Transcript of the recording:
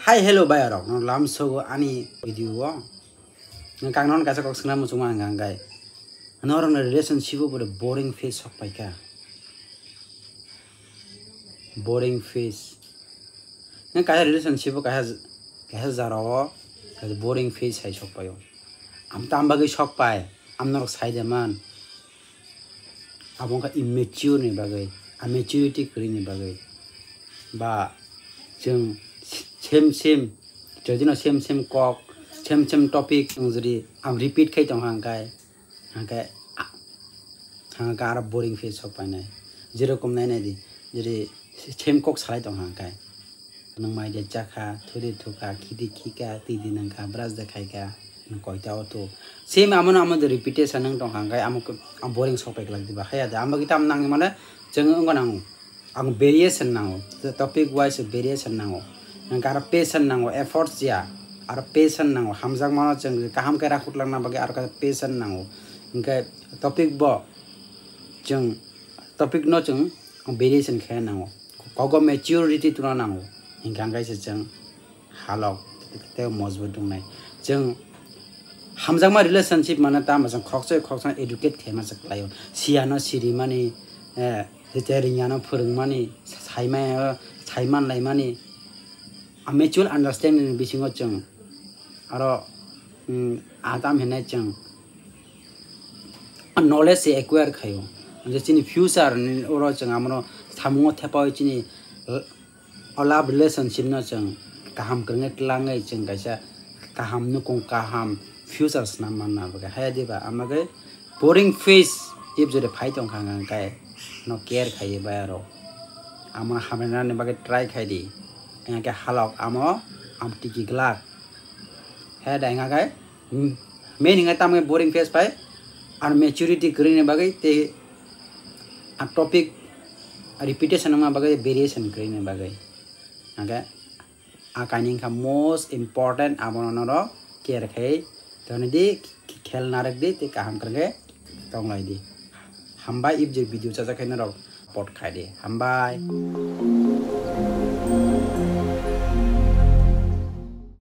Hi hello bayarok no lam so ani video wo kang non ka sa kok sna mo chuma ngang gai no ron relationship bo boring face sok pai ka boring face na ka relationship ka ha zaro ka boring face hai sok payo am tam ba gai sok pai am no sai de man abong ka immature ni bagai maturity kri ni bagai ba jeng same jadi no same kok same topic jadi am repeat kai tong hangkai ara boring face sok pai nai jerokom nai nai di jadi same kok salai tong hangkai nang mai de chakha thori thuka khidi khika tidi nang ka brush de khai ka nang koita auto same amon de repetition nang tong hangkai am boring sok pai lag di ba khaya da am gitam nang mane jeng nang ang variation nang topic wise variation nang nangkara patient nango efforts ya ar patient nango hamjak mano jeng kaham kai rakhut langna bage ar ka patient nango ingkai topic bo jeng topic no jeng variation khe nango kogo maturity tuna nango ingkang kai se jeng halok te mojbut dungnai jeng hamjak ma relationship mana ta ma jeng khoksa educate khema jaklayo siano siri mani riteringyano phurungmani saiman laimani a mutual understanding bisingo jeng aro adam hene jeng knowledge acquire khayo jechini future ni oro jeng amro samungo thepao chini love relationship no jeng kaham krenge tlangai jeng kaisa kaham nu kong kaham futures na manna baga hayadiba amage boring face if jode fight on khang kai no care khai ba ro ama hamena ne baga try khai di engake halok amo am tiki glak he da engake main inga tam boring face pai ar maturity green bagai te a topic repetition ma bagai variation green bagai engake a kaning ka most important amo no ro care khai tone di khel narak di te kaham krage tong lai di hambai if je video cha cha khai na ro pot khai di hambai